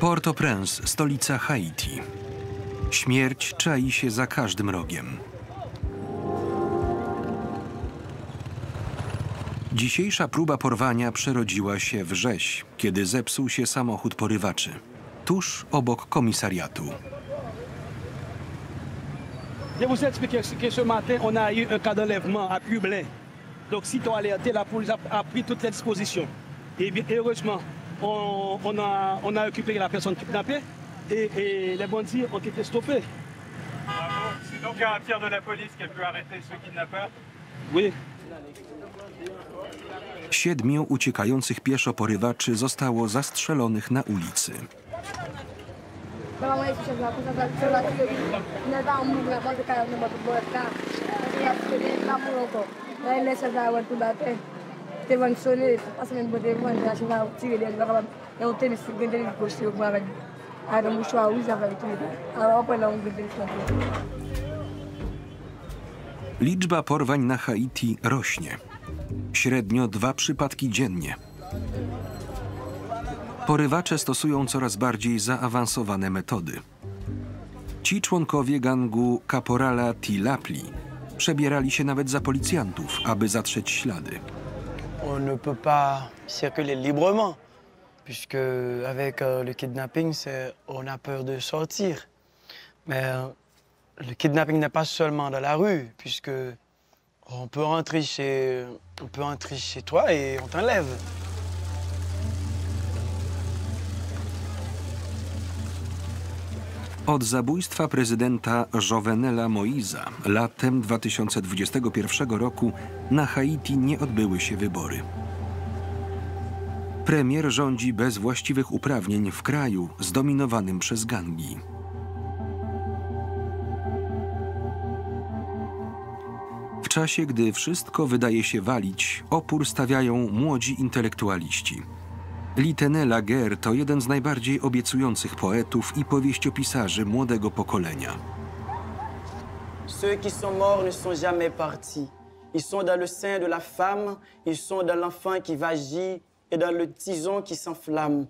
Port-au-Prince, stolica Haiti. Śmierć czai się za każdym rogiem. Dzisiejsza próba porwania przerodziła się w rzeź, kiedy zepsuł się samochód porywaczy, tuż obok komisariatu. Je vous explique que ce matin, on a eu un cas d'enlèvement à Publin. Donc, si tu as alerté, la police a pris toutes les dispositions. Et bien, heureusement, on a récupéré la personne kidnappée et les bandits ont été stoppés. Bravo. C'est donc un tir de la police qui a pu arrêter ce kidnappeur? Oui. 7 uciekających pieszo porywaczy zostało zastrzelonych na ulicy. Liczba porwań na Haiti rośnie. Średnio 2 przypadki dziennie. Porywacze stosują coraz bardziej zaawansowane metody. Ci członkowie gangu kaporala Tilapli przebierali się nawet za policjantów, aby zatrzeć ślady. On ne peut pas circuler librement, puisque avec le kidnapping, on a peur de sortir. Mais le kidnapping n'est pas seulement dans la rue, puisque on peut rentrer chez toi et on t'enlève. Od zabójstwa prezydenta Jovenela Moïsa latem 2021 roku na Haiti nie odbyły się wybory. Premier rządzi bez właściwych uprawnień w kraju zdominowanym przez gangi. W czasie, gdy wszystko wydaje się walić, opór stawiają młodzi intelektualiści. Litténé Laguerre to jeden z najbardziej obiecujących poetów i powieściopisarzy młodego pokolenia. Ceux qui sont morts ne sont jamais partis. Ils sont dans le sein de la femme, ils sont dans l'enfant qui vagit et dans le tison qui s'enflamme.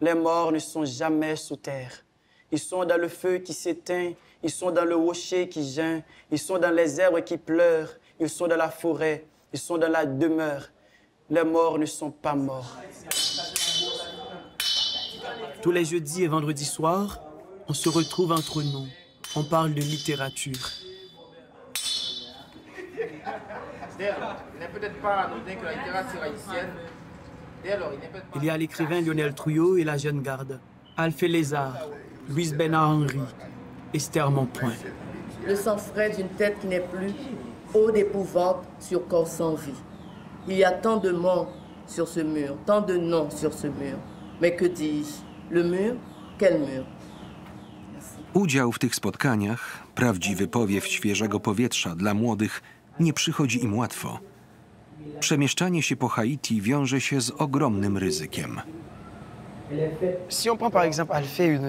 Les morts ne sont jamais sous terre. Ils sont dans le feu qui s'éteint, ils sont dans le rocher qui geint, ils sont dans les herbes qui pleurent, ils sont dans la forêt, ils sont dans la demeure. Les morts ne sont pas morts. Tous les jeudis et vendredis soirs, on se retrouve entre nous. On parle de littérature. Il y a l'écrivain Lionel Trouillot et la jeune garde, Alphée Lézard, Louise Bernard-Henri, Esther Monpoint. Le sang frais d'une tête qui n'est plus, eau d'épouvante sur corps sans vie. Il y a tant de morts sur ce mur, tant de noms sur ce mur. Mais que dis-je? Le mur? Quel mur? Udział w tych spotkaniach, prawdziwy powiew świeżego powietrza dla młodych, nie przychodzi im łatwo. Przemieszczanie się po Haiti wiąże się z ogromnym ryzykiem. Si on prend par exemple Alphée,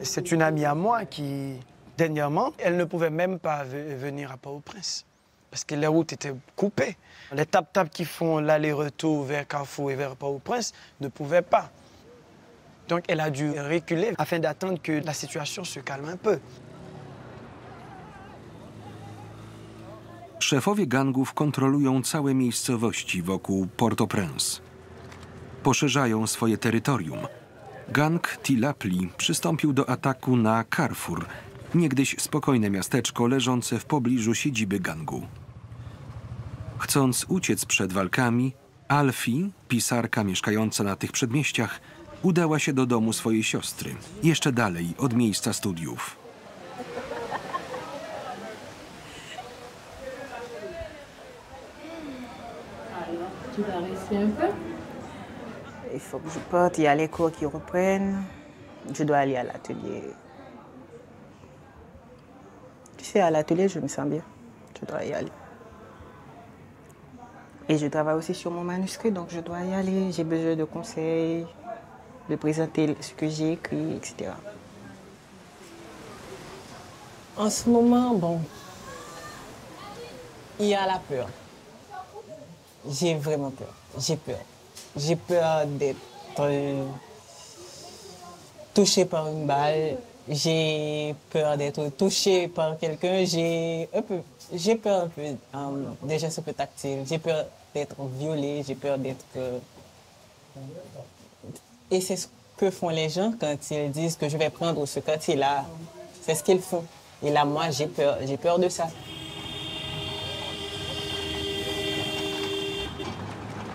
c'est une amie à moi qui, dernièrement, elle ne pouvait même pas venir à Port-au-Prince parce que les routes étaient coupées. Les tap-tap qui font l'aller-retour vers Carrefour et vers Port-au-Prince ne pouvaient pas. Donc elle a dû reculer afin d'attendre que la situation se calme un peu. Szefowie gangów kontrolują całe miejscowości wokół Port-au-Prince. Poszerzają swoje terytorium. Gang Tilapli przystąpił do ataku na Carrefour, niegdyś spokojne miasteczko leżące w pobliżu siedziby gangu. Chcąc uciec przed walkami, Alfie, pisarka mieszkająca na tych przedmieściach, udała się do domu swojej siostry, jeszcze dalej od miejsca studiów. Il faut que je parte, il y a les cours qui reprennent. Je dois aller à l'atelier. Tu sais, à l'atelier, je me sens bien. Je dois y aller. Et je travaille aussi sur mon manuscrit, donc je dois y aller. J'ai besoin de conseils, de présenter ce que j'ai écrit, etc. En ce moment, bon, il y a la peur. J'ai vraiment peur. J'ai peur. J'ai peur d'être touché par une balle, j'ai peur d'être touché par quelqu'un, j'ai peur un peu des gestes un peu tactiles, j'ai peur d'être violé, j'ai peur d'être... Et c'est ce que font les gens quand ils disent que je vais prendre ce quartier-là. C'est ce qu'ils font. Et là, moi, j'ai peur de ça.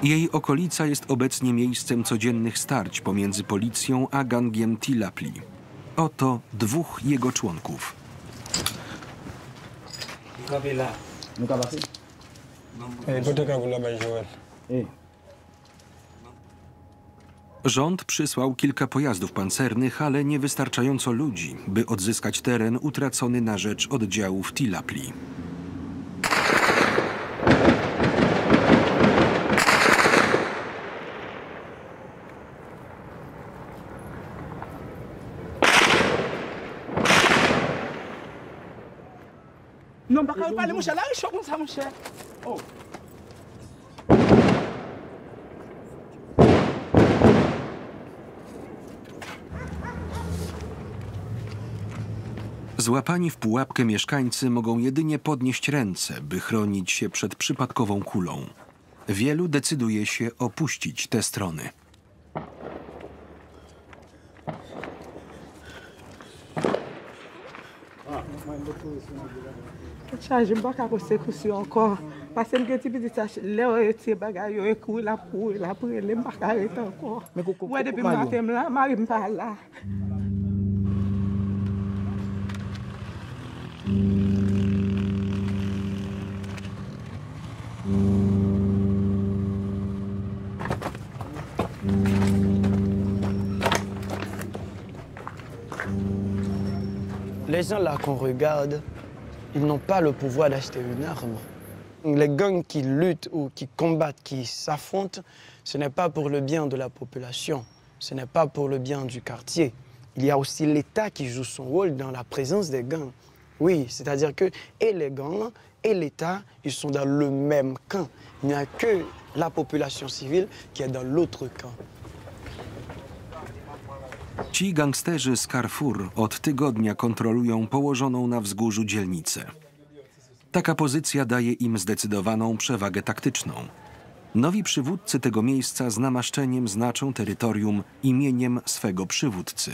Jej okolica jest obecnie miejscem codziennych starć pomiędzy policją a gangiem Tilapli. Oto dwóch jego członków. Rząd przysłał kilka pojazdów pancernych, ale niewystarczająco ludzi, by odzyskać teren utracony na rzecz oddziałów Tilapli. Non, pas quand parler, mon cher, là, il choque comme ça, mon cher. Oh. Złapani w pułapkę mieszkańcy mogą jedynie podnieść ręce, by chronić się przed przypadkową kulą. Wielu decyduje się opuścić te strony. Je ne sais pas si c'est encore. Parce que je suis dit que les petits bagages, ils coulent la poule, la poule, les bagages encore. Moi, depuis ma femme là, je ne suis pas là. Les gens là qu'on regarde, ils n'ont pas le pouvoir d'acheter une arme. Les gangs qui luttent ou qui combattent, qui s'affrontent, ce n'est pas pour le bien de la population, ce n'est pas pour le bien du quartier. Il y a aussi l'État qui joue son rôle dans la présence des gangs. Oui, c'est-à-dire que et les gangs et l'État, ils sont dans le même camp. Il n'y a que la population civile qui est dans l'autre camp. Ci gangsterzy z Carrefour od tygodnia kontrolują położoną na wzgórzu dzielnicę. Taka pozycja daje im zdecydowaną przewagę taktyczną. Nowi przywódcy tego miejsca z namaszczeniem znaczą terytorium imieniem swego przywódcy.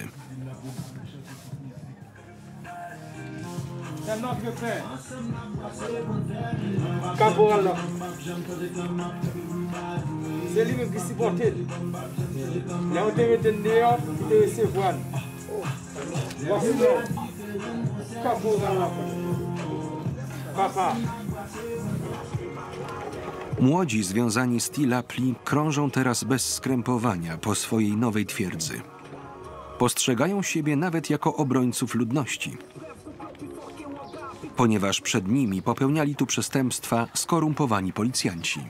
Młodzi związani z Tilapli krążą teraz bez skrępowania po swojej nowej twierdzy. Postrzegają siebie nawet jako obrońców ludności, ponieważ przed nimi popełniali tu przestępstwa skorumpowani policjanci.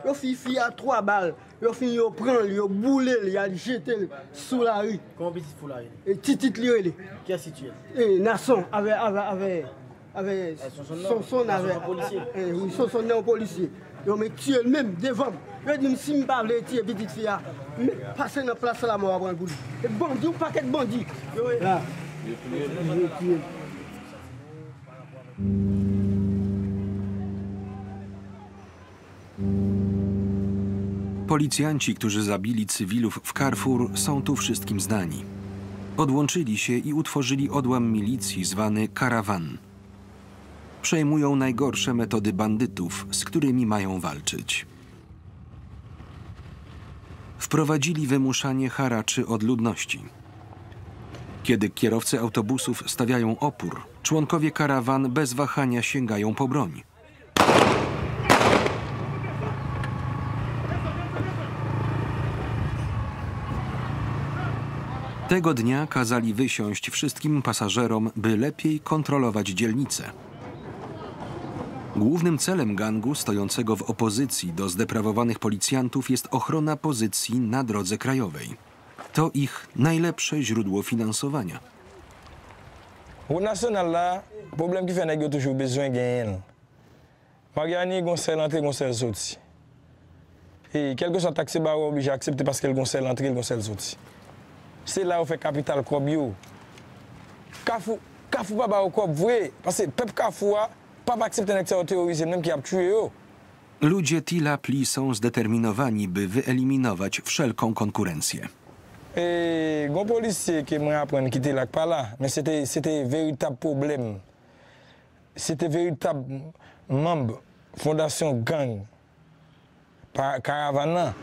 Yo fifi à 3 balles. Yo fin yo prend, yo boule, yo jeter sous la rue. Comment petit fou la rue? Et titit li. Qui a situé? Et Nasson avec son policier. Oui, son policier. Yo me tué même devant. Yo dit si me pas vle tirer petite fille mais passer dans place la mort prendre boule. Et bandit ou paquet de bandits. Là. Policjanci, którzy zabili cywilów w Carrefour, są tu wszystkim znani. Odłączyli się i utworzyli odłam milicji zwany Karawan. Przejmują najgorsze metody bandytów, z którymi mają walczyć. Wprowadzili wymuszanie haraczy od ludności. Kiedy kierowcy autobusów stawiają opór, członkowie Karawan bez wahania sięgają po broń. Tego dnia kazali wysiąść wszystkim pasażerom, by lepiej kontrolować dzielnicę. Głównym celem gangu stojącego w opozycji do zdeprawowanych policjantów jest ochrona pozycji na drodze krajowej. To ich najlepsze źródło finansowania. Route nationale là, problème qui fait nèg yo toujours besoin gagner. Pas gagner gon sel entrer gon sel sorti. Et quelque chose taxi ba obligé accepter parce qu'elle gonçelle entrer, elle gonçelle sortir. C'est là où fait capital Kobio. Kafou pas ba au Kob vrai parce que peuple Kafou pas accepter un terroriste même qui a tué eux. Ludzie Tilapli są zdeterminowani, by wyeliminować wszelką konkurencję. Et gon policier qui m'a appris à quitter là pas là, mais c'était véritable problème. C'était véritable membre fondation gang par caravana.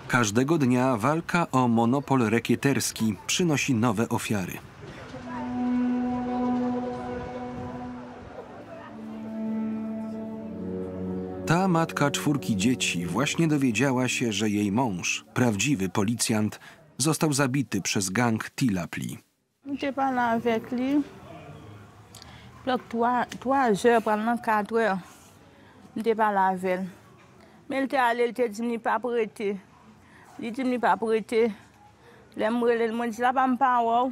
Każdego dnia walka o monopol rekieterski przynosi nowe ofiary. Ta matka 4 dzieci właśnie dowiedziała się, że jej mąż, prawdziwy policjant, został zabity przez gang Tilapli. J'ai parlé avec lui. Donc 3 heures, pendant 4 heures, je parlé avec lui. Mais il était allé, il était dit qu'il pas prêté. Il dit qu'il pas prêté. Les moi dit là pas me parler.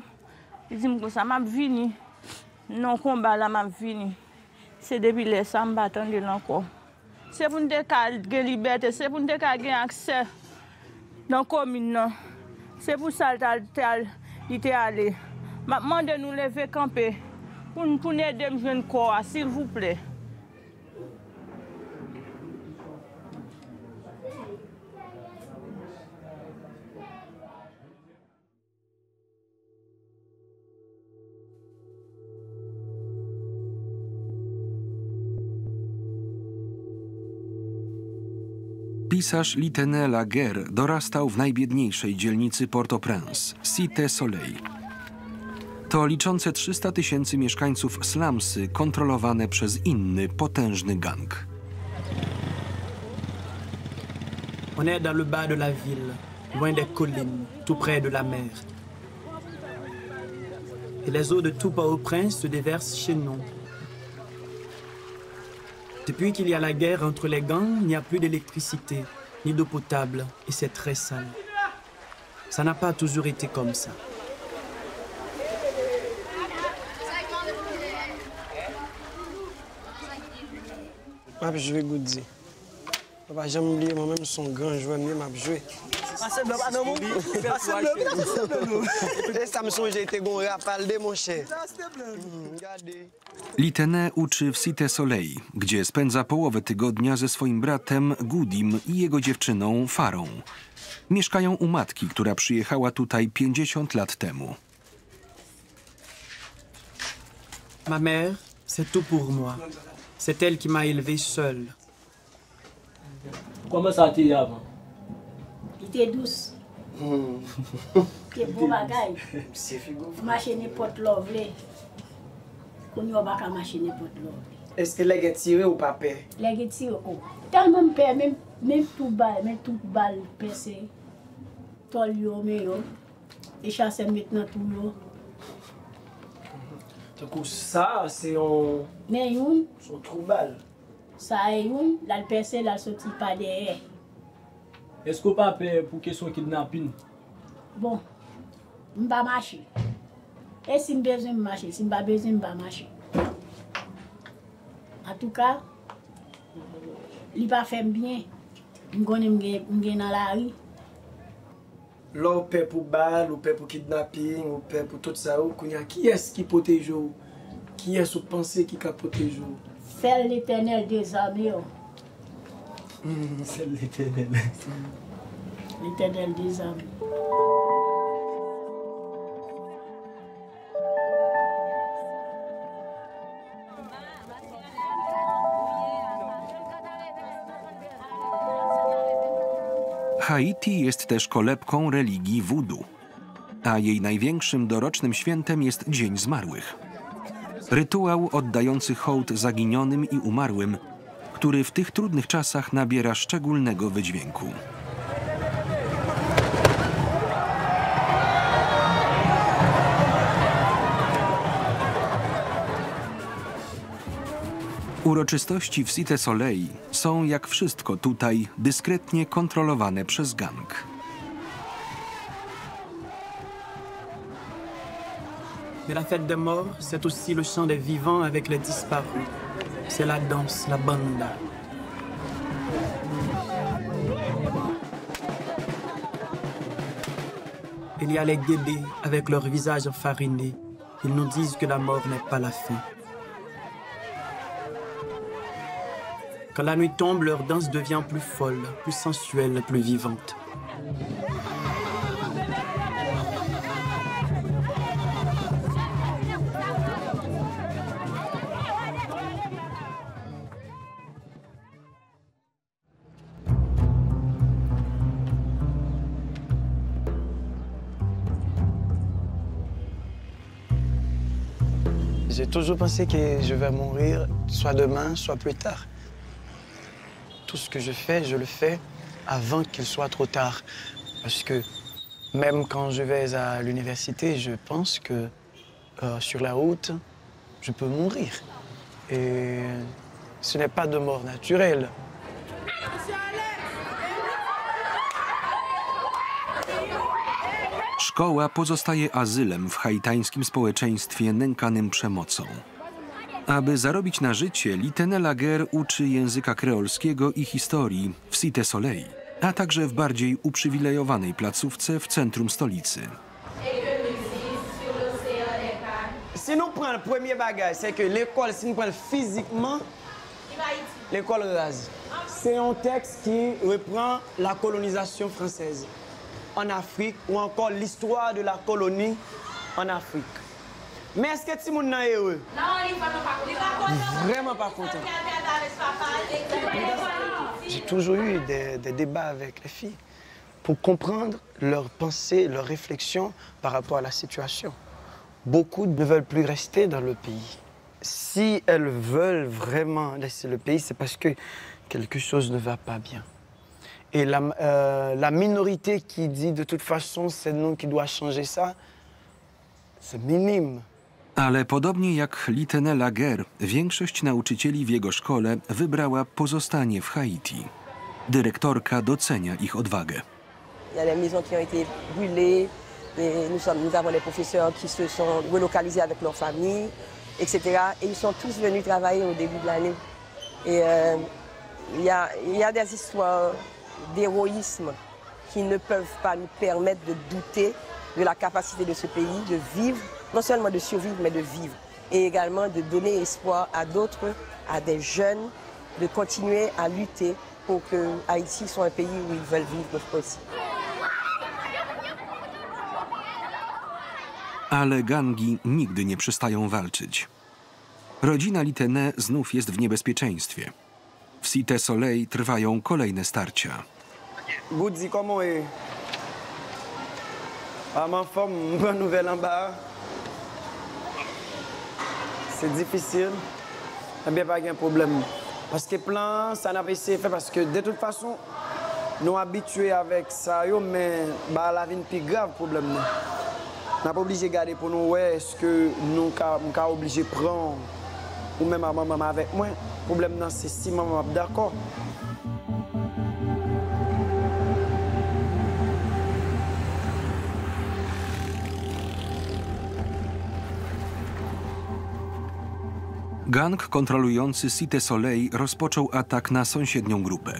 Il dit que ça m'a venu. Non combat là m'a venu. C'est depuis les ça me attendre encore. C'est pour nous gagner liberté, c'est pour nous gagner accès dans la commune. C'est pour ça qu'il était allé. Je demande de nous lever camper pour nous aider à jouer un corps, s'il vous plaît. Pisarz Litene Laguerre dorastał w najbiedniejszej dzielnicy Port-au-Prince, Cité Soleil. To liczące 300 000 mieszkańców slumsy kontrolowane przez inny, potężny gang. On est dans le bas de la ville, loin des collines, tout près de la mer. Et les eaux de tout Port-au-Prince se déversent chez nous. Depuis qu'il y a la guerre entre les gangs, il n'y a plus d'électricité, ni d'eau potable, et c'est très sale. Ça n'a pas toujours été comme ça. Je vais goûter. Papa, j'aime oublier moi-même son grand joueur, mais m'a joué. Litene uczy w Cité Soleil, gdzie spędza połowę tygodnia ze swoim bratem Goodim i jego dziewczyną Farą. Mieszkają u matki, która przyjechała tutaj 50 lat temu. Ma mère, c'est tout pour moi. C'est elle qui m'a élevé seule. Comment ça a été avant? Il était douce. Il était beau bagaille. Marcher n'importe l'ovle. Qu'on n'y a pas marcher n'importe l'ovle. Est-ce que les gars tiré ou pas peur? Les gars tiré ou? Tellement peur, même tout balle percé. Tol yo, mais yo. Et chasse maintenant tout yo. Donc ça, c'est un... Mais yon? Son trou balle. Ça est yon, là le percé, là le sorti pas derrière. Est-ce qu'on pas peur pour question kidnapping? Bon, je ne vais pas marcher. Et si je besoin de marcher, si je n'ai pas besoin de marcher. En tout cas, il n'a pas fait bien. Je suis dans la rue. Là, on paie pour balle, on paie pour kidnapping, on paie pour tout ça. Qui est-ce qui protège? Qui est-ce que vous pensez qui protège? C'est l'Éternel des armées. C'est l'Éternel. L'Éternel des armées. Haiti jest też kolebką religii voodoo, a jej największym dorocznym świętem jest Dzień Zmarłych. Rytuał oddający hołd zaginionym i umarłym, który w tych trudnych czasach nabiera szczególnego wydźwięku. Uroczystości w Cité Soleil są, jak wszystko tutaj, dyskretnie kontrolowane przez gang. Mais la fête des morts, c'est aussi le chant des vivants avec les disparus. C'est la danse, la banda. Il y a les guédés avec leurs visages farinés. Ils nous disent que la mort n'est pas la fin. Quand la nuit tombe, leur danse devient plus folle, plus sensuelle, plus vivante. J'ai toujours pensé que je vais mourir, soit demain, soit plus tard. Tout ce que je fais, je le fais avant qu'il soit trop tard. Parce que même quand je vais à l'université, je pense que sur la route, je peux mourir. Et ce n'est pas de mort naturelle. Szkoła pozostaje azylem w haitańskim społeczeństwie nękanym przemocą. Aby zarobić na życie, Litene Laguerre uczy języka kreolskiego i historii w Cité Soleil, a także w bardziej uprzywilejowanej placówce w centrum stolicy. Si nous prenons le premier bagage, c'est que l'école, si nous prenons physiquement, l'école rase. C'est un texte qui reprend la colonisation française en Afrique ou encore l'histoire de la colonie en Afrique. Mais est-ce que tout le monde est heureux? Vraiment pas content. J'ai toujours eu des débats avec les filles pour comprendre leurs pensées, leurs réflexions par rapport à la situation. Beaucoup ne veulent plus rester dans le pays. Si elles veulent vraiment laisser le pays, c'est parce que quelque chose ne va pas bien. Et la minorité qui dit de toute façon c'est nous qui doit changer ça, c'est minime. Ale podobnie jak Litene Laguerre, większość nauczycieli w jego szkole wybrała pozostanie w Haïti. Dyrektorka docenia ich odwagę. Il y a des maisons qui ont été brûlées, et nous avons des professeurs qui se sont relocalisés avec leurs familles, etc. Et ils sont tous venus travailler au début de l'année. Et il y a des histoires d'héroïsme qui ne peuvent pas nous permettre de douter de la capacité de ce pays de vivre, non seulement de survivre, mais de vivre. Et également de donner espoir à d'autres, à des jeunes, de continuer à lutter pour que Haïti soit un pays où ils veulent vivre aussi. Ale gangi nigdy nie przestają walczyć. Rodzina Litene znów jest w niebezpieczeństwie. W Cité Soleil trwają kolejne starcia. Goudzi, comment est? Ah, ma femme, bonne nouvelle en bas. C'est difficile. Il n'y a pas de problème. Parce que plan, ça n'a pas essayé de faire parce que de toute façon, nous sommes habitués avec ça, mais bah, la vie est plus grave problème. Nous n'avons pas obligé de garder pour nous, ouais, est-ce que nous sommes obligés de prendre ou même à maman avec moi. Le problème, c'est si maman est d'accord. Gang kontrolujący Cité Soleil rozpoczął atak na sąsiednią grupę.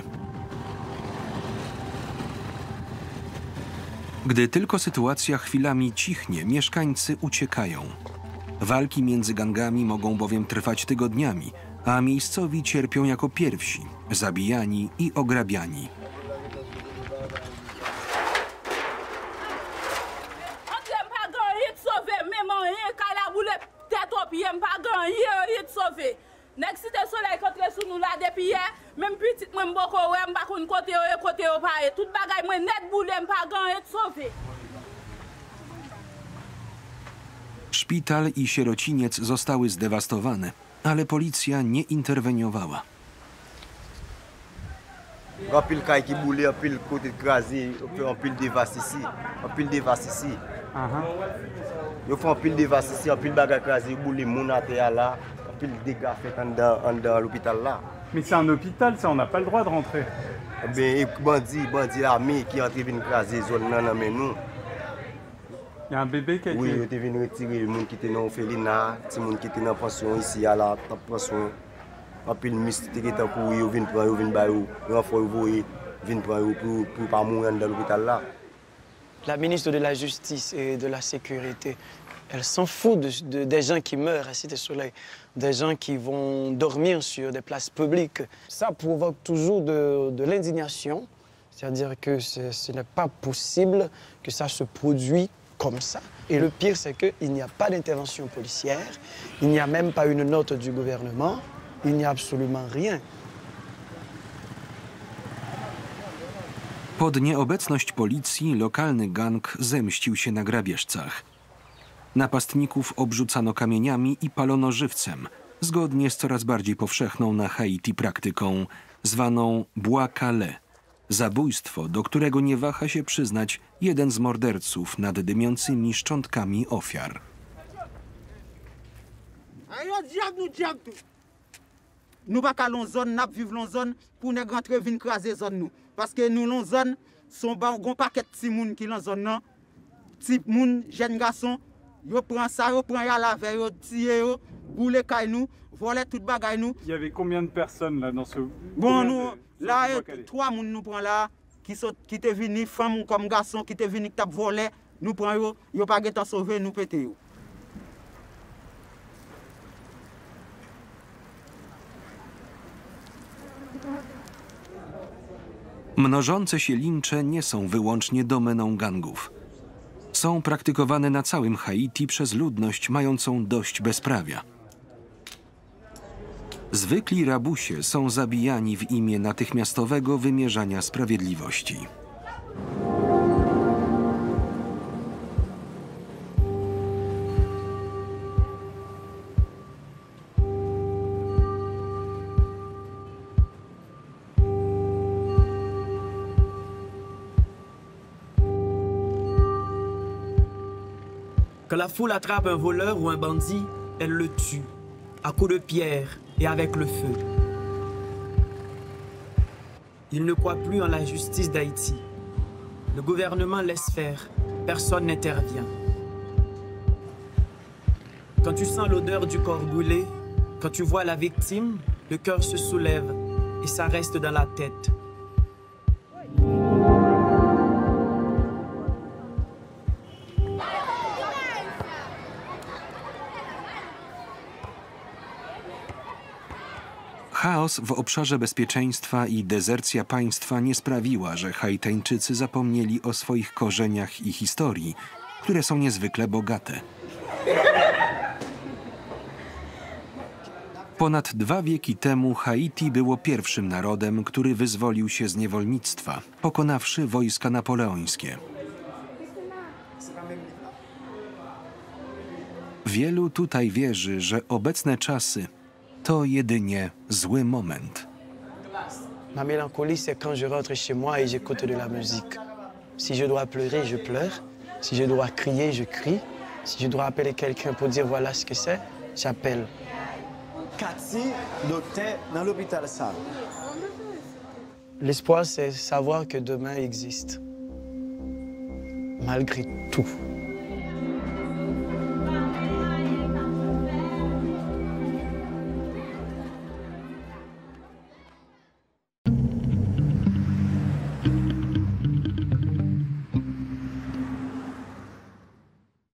Gdy tylko sytuacja chwilami cichnie, mieszkańcy uciekają. Walki między gangami mogą bowiem trwać tygodniami, a miejscowi cierpią jako pierwsi, zabijani i ograbiani. Nek Cité Soleil contre sou nou la depuis hier, même petit moi mboko wè m'pa kon côté yo pa e, tout bagay moi net boule m'pa gan et sauvé. Szpital i sierociniec zostały zdewastowane, ale policja nie interweniowała. Un pile caille qui boule, un pile côté crasé, un pile dévaste ici, un pile dévaste ici. Ils font un pile dévaste ici, un pile bagage crasé, boule moun à terre là, un pile dégâts fait dans l'hôpital là. Mais c'est un hôpital, ça, on n'a pas le droit de rentrer. Eh bien, bandit armé qui entre vient craser zone là mais nous. Il y a un bébé qui a été... Oui, ils étaient venus retirer le monde qui était dans l'orphelinat, les gens qui étaient dans la pension ici, à la pension. En plus, le ministre qui était pour eux, ils viennent prendre, ils viennent bailler, ils viennent prendre pour ne pas mourir dans l'hôpital là. La ministre de la Justice et de la Sécurité, elle s'en fout des gens qui meurent à Cité Soleil, des gens qui vont dormir sur des places publiques. Ça provoque toujours de l'indignation, c'est-à-dire que ce n'est pas possible que ça se produise comme ça. Et le pire, c'est qu'il n'y a pas d'intervention policière, il n'y a même pas une note du gouvernement, il n'y a absolument rien. Pod nieobecność policji lokalny gang zemścił się na grabieżcach. Napastników obrzucano kamieniami i palono żywcem, zgodnie z coraz bardziej powszechną na Haiti praktyką, zwaną bois calais. Zabójstwo, do którego nie waha się przyznać jeden z morderców nad dymiącymi szczątkami ofiar. Nous pas qu'à l'on zone, n'a vivre l'on zone pour ne rentrer venir craser zone nous. Parce que nous l'on zone sont bon paquet de petits moun qui l'on zone non. Petit moun, jeune garçon, yo prend ça, yo prend ya la veille, yo tire yo, boule kay nous, voler toute bagay nous. Il y avait combien de personnes là dans ce... Bon nous là 3 moun nous prend là qui étaient venus femmes comme garçons qui étaient venus tap voler, nous prend yo pas gêtan sauver nous péter yo. Mnożące się lincze nie są wyłącznie domeną gangów. Są praktykowane na całym Haiti przez ludność mającą dość bezprawia. Zwykli rabusie są zabijani w imię natychmiastowego wymierzania sprawiedliwości. Quand la foule attrape un voleur ou un bandit, elle le tue, à coups de pierre et avec le feu. Ils ne croient plus en la justice d'Haïti. Le gouvernement laisse faire, personne n'intervient. Quand tu sens l'odeur du corps brûlé, quand tu vois la victime, le cœur se soulève et ça reste dans la tête. Chaos w obszarze bezpieczeństwa i dezercja państwa nie sprawiła, że Haitańczycy zapomnieli o swoich korzeniach i historii, które są niezwykle bogate. Ponad 2 wieki temu Haiti było pierwszym narodem, który wyzwolił się z niewolnictwa, pokonawszy wojska napoleońskie. Wielu tutaj wierzy, że obecne czasy to jedynie zły moment. Ma mélancolie, c'est quand je rentre chez moi et j'écoute de la musique. Si je dois pleurer, je pleure. Si je dois crier, je crie. Si je dois appeler quelqu'un pour dire voilà ce que c'est, j'appelle. Cathy, docteur, dans l'hôpital ça. L'espoir, c'est savoir que demain existe. Malgré tout.